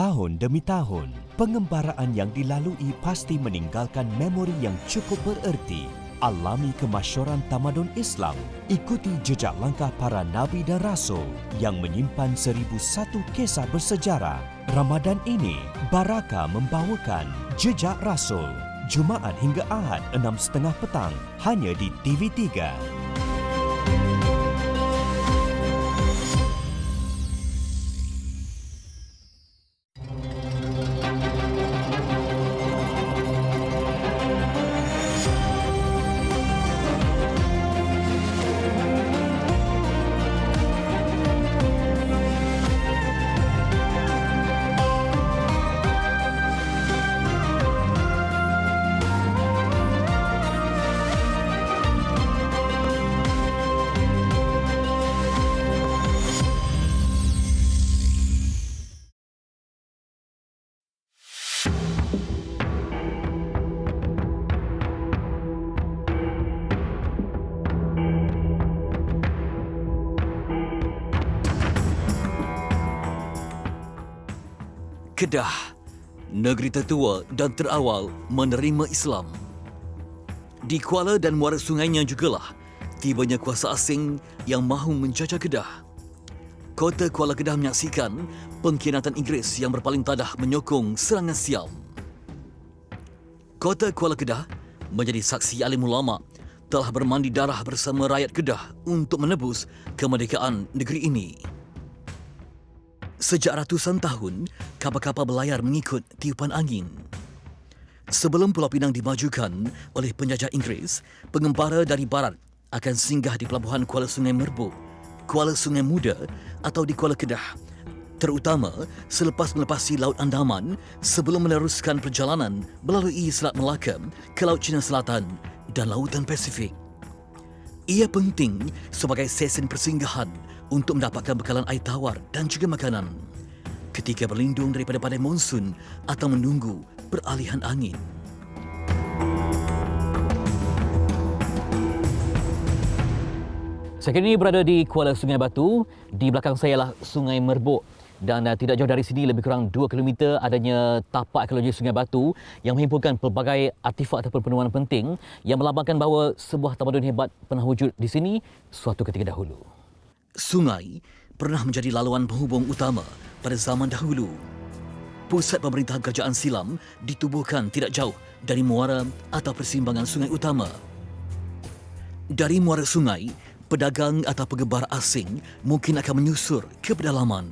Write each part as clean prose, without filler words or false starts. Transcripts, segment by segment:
Tahun demi tahun, pengembaraan yang dilalui pasti meninggalkan memori yang cukup bererti. Alami kemasyhuran tamadun Islam, ikuti jejak langkah para nabi dan rasul yang menyimpan 1001 kisah bersejarah. Ramadan ini, Baraka membawakan Jejak Rasul. Jumaat hingga Ahad 6.30 petang, hanya di TV3. Kedah, negeri tertua dan terawal menerima Islam. Di Kuala dan muara sungainya jugalah tibanya kuasa asing yang mahu menjajah Kedah. Kota Kuala Kedah menyaksikan pengkhianatan Inggeris yang berpaling tadah menyokong serangan Siam. Kota Kuala Kedah menjadi saksi alim ulama telah bermandi darah bersama rakyat Kedah untuk menebus kemerdekaan negeri ini. Sejak ratusan tahun, kapal-kapal berlayar mengikut tiupan angin. Sebelum Pulau Pinang dimajukan oleh penjajah Inggeris, pengembara dari barat akan singgah di pelabuhan Kuala Sungai Merbuk, Kuala Sungai Muda atau di Kuala Kedah, terutama selepas melepasi Laut Andaman sebelum meneruskan perjalanan melalui Selat Melaka ke Laut Cina Selatan dan Lautan Pasifik. Ia penting sebagai stesen persinggahan untuk mendapatkan bekalan air tawar dan juga makanan ketika berlindung daripada badai monsun atau menunggu peralihan angin. Saya kini berada di Kuala Sungai Batu. Di belakang saya ialah Sungai Merbuk. Dan tidak jauh dari sini, lebih kurang 2 km, adanya tapak arkeologi Sungai Batu yang menghimpunkan pelbagai artifak ataupun penemuan penting yang melambangkan bahawa sebuah tamadun hebat pernah wujud di sini suatu ketika dahulu. Sungai pernah menjadi laluan penghubung utama pada zaman dahulu. Pusat pemerintahan kerajaan silam ditubuhkan tidak jauh dari muara atau persimbangan sungai utama. Dari muara sungai, pedagang atau penggembar asing mungkin akan menyusur ke pedalaman.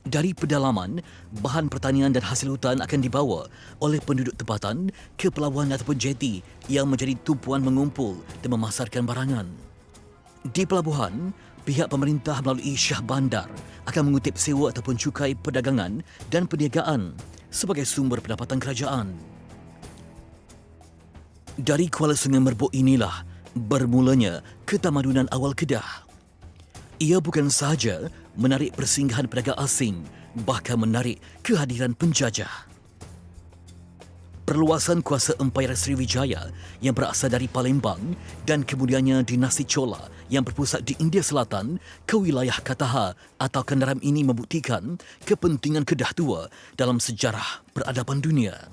Dari pedalaman, bahan pertanian dan hasil hutan akan dibawa oleh penduduk tempatan ke pelabuhan ataupun jeti yang menjadi tumpuan mengumpul dan memasarkan barangan. Di pelabuhan, pihak pemerintah melalui Syah Bandar akan mengutip sewa ataupun cukai perdagangan dan perniagaan sebagai sumber pendapatan kerajaan. Dari Kuala Sungai Merbuk inilah bermulanya ketamadunan awal Kedah. Ia bukan sahaja menarik persinggahan pedagang asing, bahkan menarik kehadiran penjajah. Perluasan kuasa Empayar Sriwijaya yang berasal dari Palembang dan kemudiannya dinasti Chola yang berpusat di India Selatan ke wilayah Kataha atau Kandaram ini membuktikan kepentingan Kedah tua dalam sejarah peradaban dunia.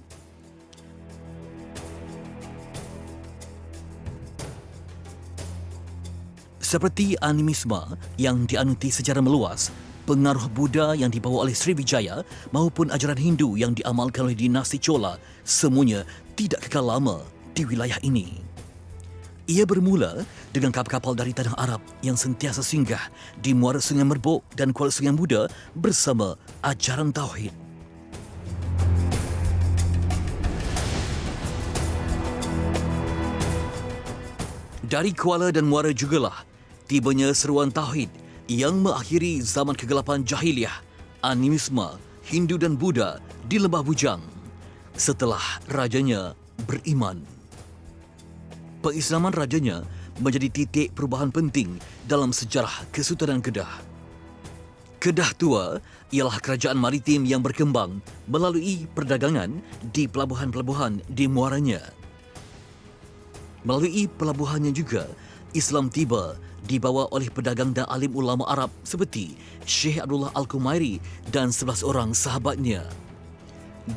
Seperti animisme yang dianuti secara meluas, pengaruh Buddha yang dibawa oleh Sriwijaya maupun ajaran Hindu yang diamalkan oleh dinasti Chola semuanya tidak kekal lama di wilayah ini. Ia bermula dengan kapal-kapal dari tanah Arab yang sentiasa singgah di muara Sungai Merbuk dan Kuala Sungai Muda bersama ajaran Tauhid. Dari Kuala dan muara jugalah tibanya seruan Tauhid yang mengakhiri zaman kegelapan jahiliah, animisme, Hindu dan Buddha di Lembah Bujang setelah rajanya beriman. Pengislaman rajanya menjadi titik perubahan penting dalam sejarah Kesultanan Kedah. Kedah tua ialah kerajaan maritim yang berkembang melalui perdagangan di pelabuhan-pelabuhan di muaranya. Melalui pelabuhannya juga, Islam tiba dibawa oleh pedagang dan alim ulama Arab seperti Syekh Abdullah Al-Kumairi dan 11 orang sahabatnya.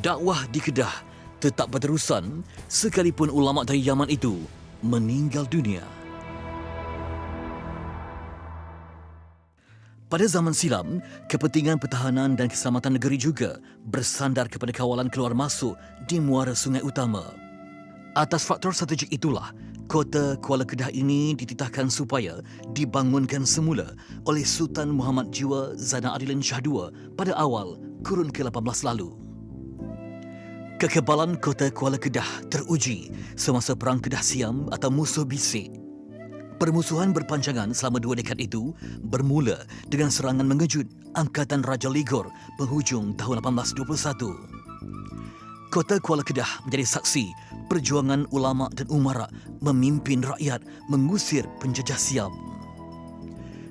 Dakwah di Kedah tetap berterusan sekalipun ulama dari Yaman itu meninggal dunia. Pada zaman silam, kepentingan pertahanan dan keselamatan negeri juga bersandar kepada kawalan keluar masuk di muara sungai utama. Atas faktor strategik itulah, kota Kuala Kedah ini dititahkan supaya dibangunkan semula oleh Sultan Muhammad Jiwa Zainal Abidin Shah II pada awal kurun ke-18 lalu. Kekebalan kota Kuala Kedah teruji semasa Perang Kedah Siam atau Musuh Bisik. Permusuhan berpanjangan selama 2 dekad itu bermula dengan serangan mengejut Angkatan Raja Ligor penghujung tahun 1821. Kota Kuala Kedah menjadi saksi perjuangan ulama dan umara memimpin rakyat mengusir penjajah Siam.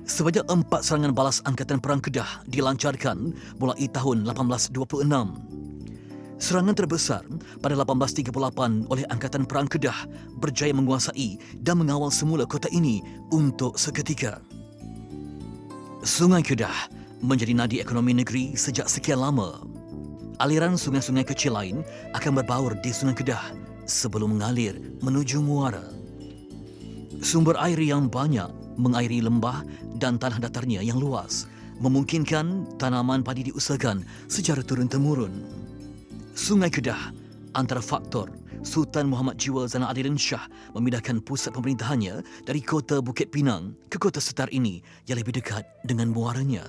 Sebanyak 4 serangan balas Angkatan Perang Kedah dilancarkan mulai tahun 1826. Serangan terbesar pada 1838 oleh Angkatan Perang Kedah berjaya menguasai dan mengawal semula kota ini untuk seketika. Sungai Kedah menjadi nadi ekonomi negeri sejak sekian lama. Aliran sungai-sungai kecil lain akan berbaur di Sungai Kedah sebelum mengalir menuju muara. Sumber air yang banyak mengairi lembah dan tanah datarnya yang luas memungkinkan tanaman padi diusahakan secara turun-temurun. Sungai Kedah antara faktor Sultan Muhammad Jiwa Zainal Abidin Shah memindahkan pusat pemerintahannya dari kota Bukit Pinang ke kota Setar ini yang lebih dekat dengan muaranya.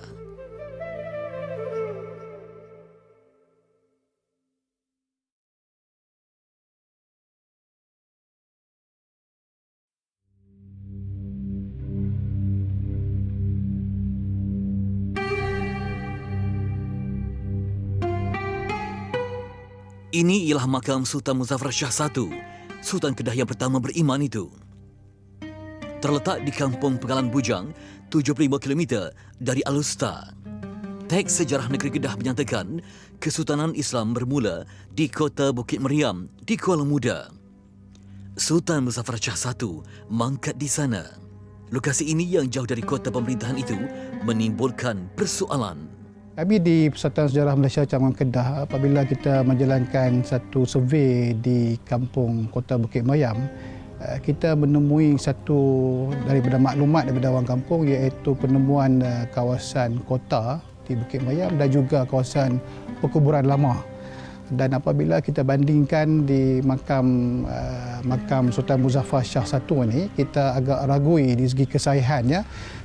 Ini ialah makam Sultan Muzaffar Shah I, Sultan Kedah yang pertama beriman itu. Terletak di Kampung Pegalan Bujang, 75 km dari Alusta. Teks sejarah negeri Kedah menyatakan Kesultanan Islam bermula di kota Bukit Meriam di Kuala Muda. Sultan Muzaffar Shah I mangkat di sana. Lokasi ini yang jauh dari kota pemerintahan itu menimbulkan persoalan. Kami di Persatuan Sejarah Malaysia Cabang Kedah, apabila kita menjalankan satu survey di kampung Kota Bukit Meriam, kita menemui satu daripada maklumat daripada orang kampung iaitu penemuan kawasan kota di Bukit Meriam dan juga kawasan perkuburan lama. Dan apabila kita bandingkan di makam Sultan Muzaffar Shah I ini, kita agak ragui di segi kesahihannya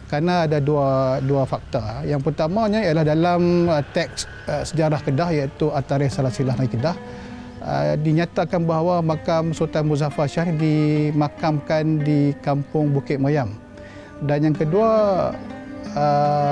kerana ada dua faktor. Yang pertamanya ialah dalam teks sejarah Kedah iaitu At-Tarikh Salasilah Negeri Kedah dinyatakan bahawa makam Sultan Muzaffar Shah dimakamkan di kampung Bukit Meriam. Dan yang kedua,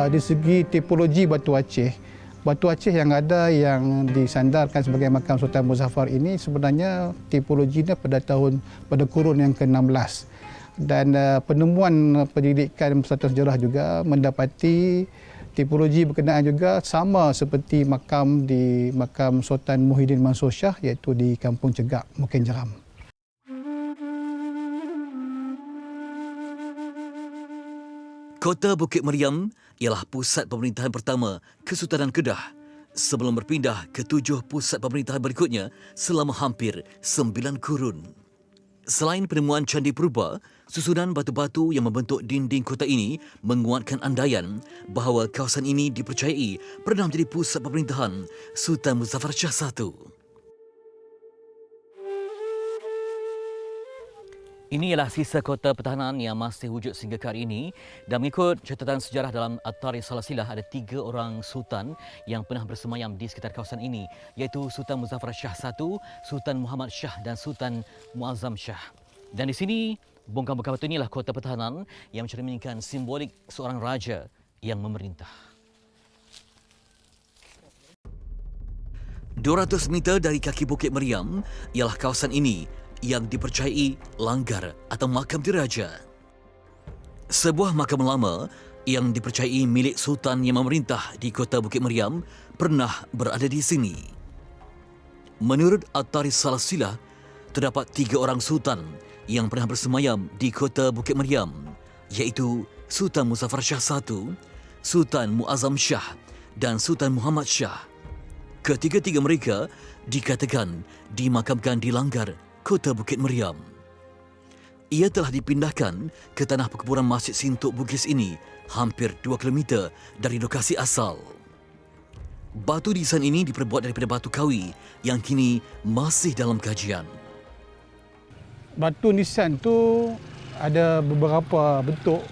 di segi tipologi batu Aceh yang ada yang disandarkan sebagai makam Sultan Muzaffar ini sebenarnya tipologinya pada kurun yang ke-16. Dan penemuan pendidikan Persatuan Sejarah juga mendapati tipologi berkenaan juga sama seperti makam Sultan Muhyiddin Mansur Shah iaitu di Kampung Cegak, Mukim Jeram. Kota Bukit Meriam ialah pusat pemerintahan pertama Kesultanan Kedah sebelum berpindah ke 7 pusat pemerintahan berikutnya selama hampir 9 kurun. Selain penemuan Candi Purba, susunan batu-batu yang membentuk dinding kota ini menguatkan andaian bahawa kawasan ini dipercayai pernah menjadi pusat pemerintahan Sultan Muzaffar Shah I. Ini ialah sisa kota pertahanan yang masih wujud sehingga ke hari ini, dan mengikut catatan sejarah dalam At-Tarikh Salasilah ada 3 orang sultan yang pernah bersemayam di sekitar kawasan ini, iaitu Sultan Muzaffar Shah I, Sultan Muhammad Shah dan Sultan Muazzam Shah. Dan di sini bongkar-bongkar batu inilah kota pertahanan yang mencerminkan simbolik seorang raja yang memerintah. 200 meter dari kaki Bukit Meriam ialah kawasan ini yang dipercayai langgar atau makam diraja. Sebuah makam lama yang dipercayai milik Sultan yang memerintah di kota Bukit Meriam pernah berada di sini. Menurut At-Tarikh Salasilah, terdapat 3 orang sultan yang pernah bersemayam di kota Bukit Meriam. iaitu Sultan Muzaffar Shah I, Sultan Muazzam Shah dan Sultan Muhammad Shah. Ketiga-tiga mereka dikatakan dimakamkan di Langgar, Kota Bukit Meriam. Ia telah dipindahkan ke tanah perkuburan Masjid Sintok Bugis ini hampir 2 km dari lokasi asal. Batu desain ini diperbuat daripada batu kawi yang kini masih dalam kajian. Batu nisan tu ada beberapa bentuk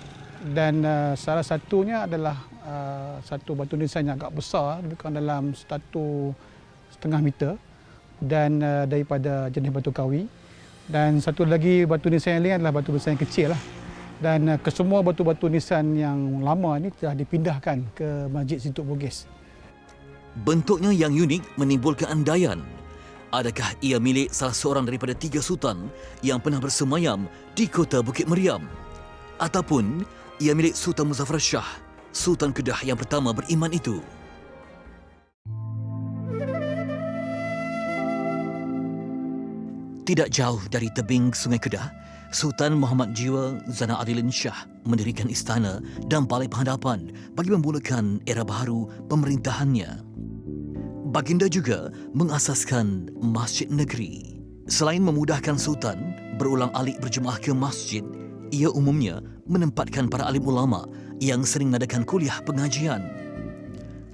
dan salah satunya adalah satu batu nisan yang agak besar, lebih kurang dalam 1,5 meter dan daripada jenis batu kawi. Dan satu lagi batu nisan yang lain adalah batu nisan yang kecil lah. Dan kesemua batu-batu nisan yang lama ini telah dipindahkan ke Masjid Sintok Bugis. Bentuknya yang unik menimbulkan andaian. Adakah ia milik salah seorang daripada 3 sultan yang pernah bersemayam di Kota Bukit Meriam? Ataupun ia milik Sultan Muzaffar Shah, Sultan Kedah yang pertama beriman itu? Tidak jauh dari tebing Sungai Kedah, Sultan Muhammad Jiwa Zana Adilin Shah mendirikan istana dan balai penghadapan bagi memulakan era baharu pemerintahannya. Baginda juga mengasaskan Masjid Negeri. Selain memudahkan Sultan berulang alik berjemaah ke masjid, ia umumnya menempatkan para alim ulama yang sering mengadakan kuliah pengajian.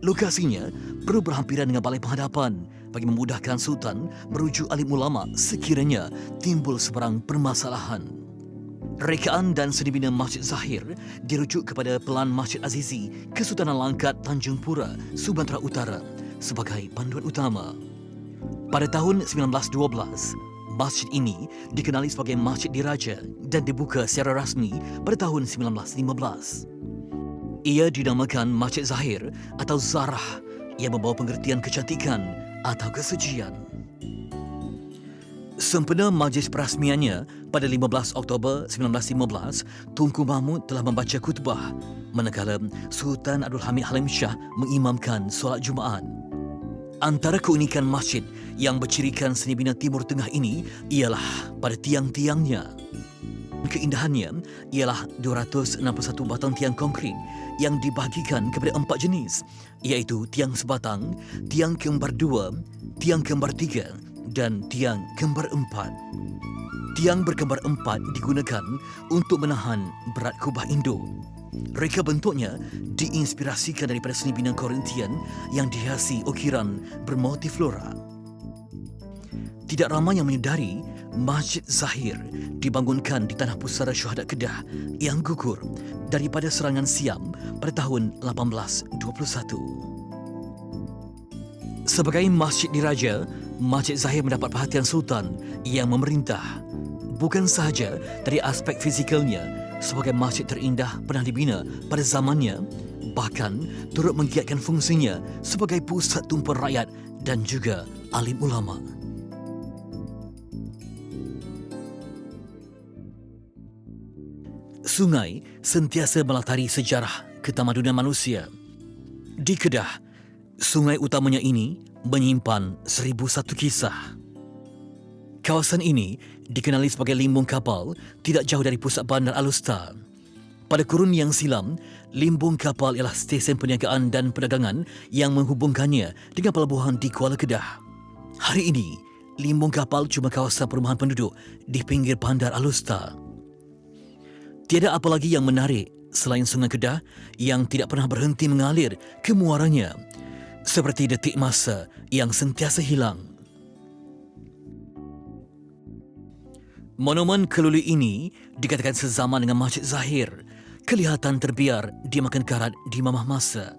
Lokasinya perlu berhampiran dengan balai penghadapan bagi memudahkan Sultan merujuk alim ulama sekiranya timbul sebarang permasalahan. Rekaan dan seni bina Masjid Zahir dirujuk kepada pelan Masjid Azizi Kesultanan Langkat Tanjung Pura, Sumatra Utara sebagai panduan utama. Pada tahun 1912, masjid ini dikenali sebagai Masjid Diraja dan dibuka secara rasmi pada tahun 1915. Ia dinamakan Masjid Zahir atau Zarah yang membawa pengertian kecantikan atau kesucian. Sempena majlis perasmiannya pada 15 Oktober 1915, Tunku Mahmud telah membaca khutbah manakala Sultan Abdul Hamid Halim Shah mengimamkan solat Jumaat. Antara keunikan masjid yang bercirikan seni bina Timur Tengah ini ialah pada tiang-tiangnya. Keindahannya ialah 261 batang tiang konkrit yang dibahagikan kepada 4 jenis, iaitu tiang sebatang, tiang kembar 2, tiang kembar 3 dan tiang kembar 4. Tiang berkembar 4 digunakan untuk menahan berat kubah induk. Reka bentuknya diinspirasikan daripada seni bina Korintian yang dihiasi ukiran bermotif flora. Tidak ramai yang menyedari Masjid Zahir dibangunkan di tanah pusara Syuhada Kedah yang gugur daripada serangan Siam pada tahun 1821. Sebagai masjid diraja, Masjid Zahir mendapat perhatian Sultan yang memerintah. Bukan sahaja dari aspek fizikalnya sebagai masjid terindah pernah dibina pada zamannya, bahkan turut menggiatkan fungsinya sebagai pusat tumpuan rakyat dan juga alim ulama. Sungai sentiasa melatari sejarah ketamadunan manusia. Di Kedah, sungai utamanya ini menyimpan 1001 kisah. Kawasan ini dikenali sebagai limbung kapal tidak jauh dari pusat bandar Alustar. Pada kurun yang silam, limbung kapal ialah stesen perniagaan dan perdagangan yang menghubungkannya dengan pelabuhan di Kuala Kedah. Hari ini, limbung kapal cuma kawasan perumahan penduduk di pinggir bandar Alustar. Tiada apa lagi yang menarik selain Sungai Kedah yang tidak pernah berhenti mengalir ke muaranya, seperti detik masa yang sentiasa hilang. Monumen keluli ini dikatakan sezaman dengan Masjid Zahir, kelihatan terbiar dimakan karat di mamah masa.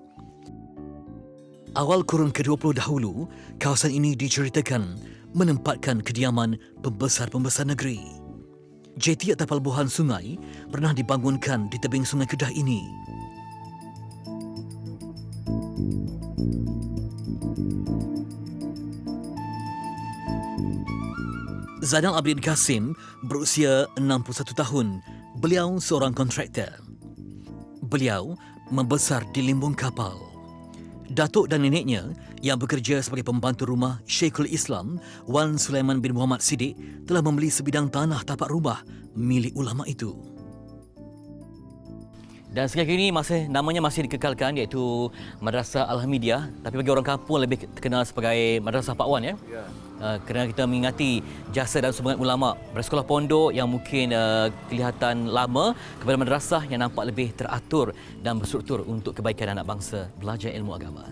Awal kurun ke-20 dahulu, kawasan ini diceritakan menempatkan kediaman pembesar-pembesar negeri. Jeti atau pelabuhan sungai pernah dibangunkan di tebing Sungai Kedah ini. Zainal Abidin Kasim berusia 61 tahun. Beliau seorang kontraktor. Beliau membesar di limbung kapal. Datuk dan neneknya yang bekerja sebagai pembantu rumah Syekhul Islam Wan Sulaiman bin Muhammad Siddiq telah membeli sebidang tanah tapak rumah milik ulama itu. Dan sehingga kini namanya masih dikekalkan, iaitu Madrasah Al-Hamidiyah, tapi bagi orang kampung lebih terkenal sebagai Madrasah Pak Wan, ya. Kerana kita mengingati jasa dan sumbangan ulama bersekolah pondok yang mungkin kelihatan lama kepada madrasah yang nampak lebih teratur dan berstruktur untuk kebaikan anak bangsa belajar ilmu agama.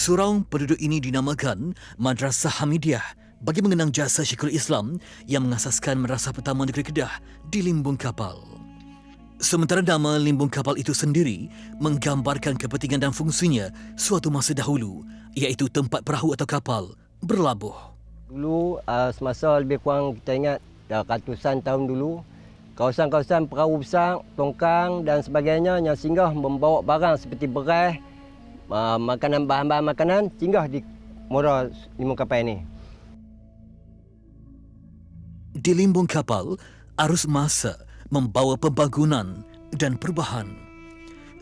Surau penduduk ini dinamakan Madrasah Hamidiyah bagi mengenang jasa Syekhul Islam yang mengasaskan madrasah pertama negeri Kedah di Limbung Kapal. Sementara nama Limbung Kapal itu sendiri menggambarkan kepentingan dan fungsinya suatu masa dahulu, iaitu tempat perahu atau kapal berlabuh. Dulu semasa lebih kurang kita ingat dah ratusan tahun dulu, kawasan-kawasan perahu besar, tongkang dan sebagainya yang singgah membawa barang seperti beras, makanan, bahan-bahan makanan singgah di muara Limbung Kapal ini. Di Limbung Kapal, arus masa membawa pembangunan dan perubahan.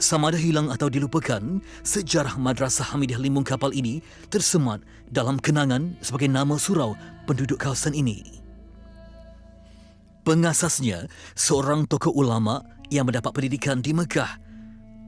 Sama ada hilang atau dilupakan, sejarah Madrasah Hamidiyah Limbung Kapal ini tersemat dalam kenangan sebagai nama surau penduduk kawasan ini. Pengasasnya seorang tokoh ulama yang mendapat pendidikan di Mekah.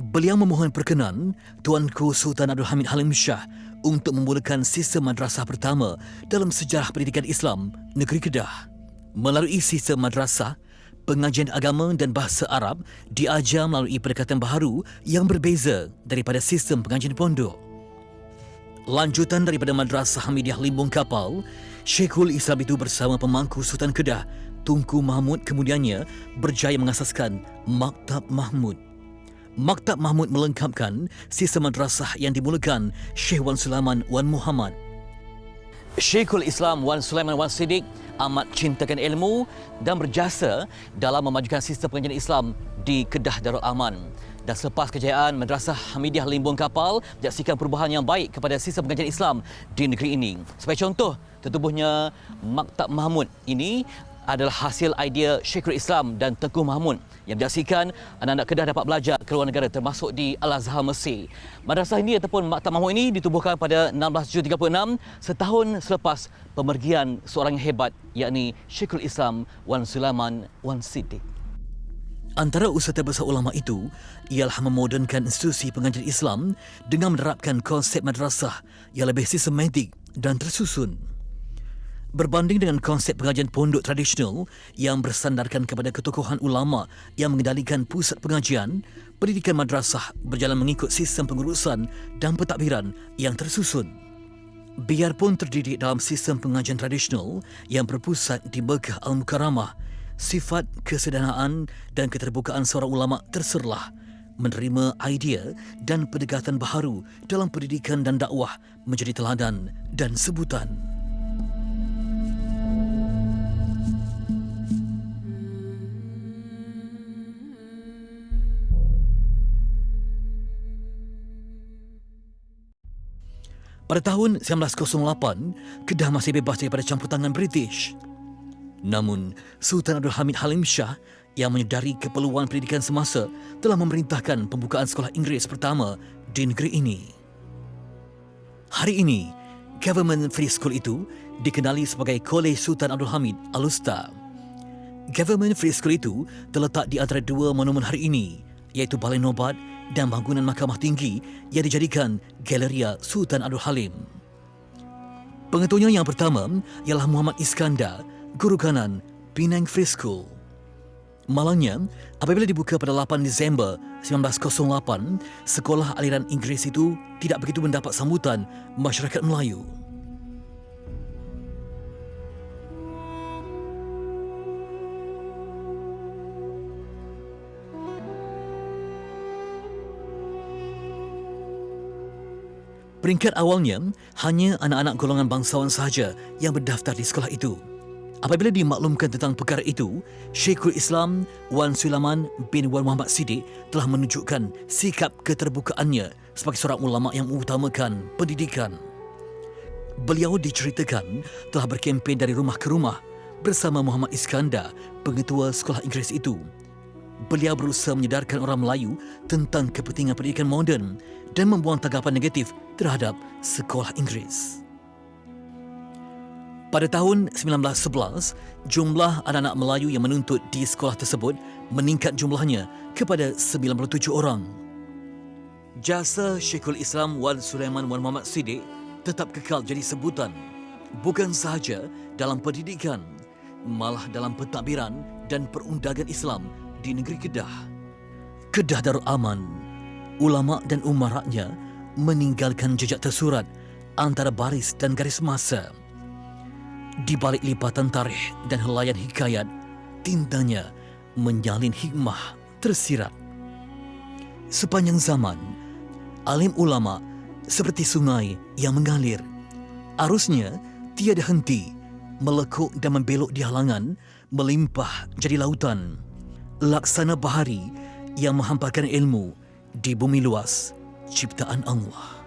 Beliau memohon perkenan Tuanku Sultan Abdul Hamid Halim Shah untuk memulakan sistem madrasah pertama dalam sejarah pendidikan Islam negeri Kedah. Melalui sistem madrasah, pengajian agama dan bahasa Arab diajar melalui pendekatan baharu yang berbeza daripada sistem pengajian pondok. Lanjutan daripada Madrasah Hamidiyah Limbung Kapal, Syekhul Islam itu bersama pemangku Sultan Kedah, Tunku Mahmud, kemudiannya berjaya mengasaskan Maktab Mahmud. Maktab Mahmud melengkapkan sistem madrasah yang dimulakan Syekh Wan Sulaiman Wan Muhammad. Syekhul Islam Wan Sulaiman Wan Siddiq amat cintakan ilmu dan berjasa dalam memajukan sistem pengajian Islam di Kedah Darul Aman. Dan selepas kejayaan Madrasah Hamidiyah Limbung Kapal menyaksikan perubahan yang baik kepada sistem pengajian Islam di negeri ini. Sebagai contoh, tertubuhnya Maktab Mahmud ini adalah hasil idea Syekhul Islam dan Tengku Mahmud yang menyaksikan anak-anak Kedah dapat belajar ke luar negara termasuk di Al-Azhar Mesir. Madrasah ini ataupun Maktab Mahmud ini ditubuhkan pada 16 Jun 36 setahun selepas pemergian seorang yang hebat yakni Syekhul Islam Wan Sulaiman Wan Siddiq. Antara usaha terbesar ulama itu ialah memodernkan institusi pengajian Islam dengan menerapkan konsep madrasah yang lebih sistematik dan tersusun. Berbanding dengan konsep pengajian pondok tradisional yang bersandarkan kepada ketokohan ulama yang mengendalikan pusat pengajian, pendidikan madrasah berjalan mengikut sistem pengurusan dan pentadbiran yang tersusun. Biarpun terdidik dalam sistem pengajian tradisional yang berpusat di Mekah Al-Mukarramah, sifat kesederhanaan dan keterbukaan seorang ulama terserlah menerima idea dan pendekatan baharu dalam pendidikan dan dakwah menjadi teladan dan sebutan. Pada tahun 1908, Kedah masih bebas daripada campur tangan British. Namun, Sultan Abdul Hamid Halim Shah yang menyedari keperluan pendidikan semasa telah memerintahkan pembukaan sekolah Inggeris pertama di negeri ini. Hari ini, Government Free School itu dikenali sebagai Kolej Sultan Abdul Hamid Al-Usta. Government Free School itu terletak di antara dua monumen hari ini, iaitu Balai Nobat dan bangunan Mahkamah Tinggi yang dijadikan Galeria Sultan Abdul Halim. Pengetuanya yang pertama ialah Muhammad Iskandar, guru kanan Penang Free School. Malangnya, apabila dibuka pada 8 Disember 1908, sekolah aliran Inggeris itu tidak begitu mendapat sambutan masyarakat Melayu. Peringkat awalnya, hanya anak-anak golongan bangsawan sahaja yang berdaftar di sekolah itu. Apabila dimaklumkan tentang perkara itu, Syekhul Islam Wan Sulaiman bin Wan Muhammad Siddiq telah menunjukkan sikap keterbukaannya sebagai seorang ulama yang mengutamakan pendidikan. Beliau diceritakan telah berkempen dari rumah ke rumah bersama Muhammad Iskandar, pengetua sekolah Inggeris itu, beliau berusaha menyedarkan orang Melayu tentang kepentingan pendidikan moden dan membuang tanggapan negatif terhadap sekolah Inggeris. Pada tahun 1911, jumlah anak-anak Melayu yang menuntut di sekolah tersebut meningkat jumlahnya kepada 97 orang. Jasa Syekhul Islam Wan Sulaiman Wan Muhammad Siddiq tetap kekal jadi sebutan, bukan sahaja dalam pendidikan, malah dalam pentadbiran dan perundangan Islam di negeri Kedah. Kedah Darul Aman, ulama dan umaraknya meninggalkan jejak tersurat antara baris dan garis masa. Di balik lipatan tarikh dan helaian hikayat, tintanya menyalin hikmah tersirat. Sepanjang zaman, alim ulama seperti sungai yang mengalir. Arusnya tiada henti, melekuk dan membelok di halangan, melimpah jadi lautan. Laksana bahari yang menghamparkan ilmu di bumi luas ciptaan Allah.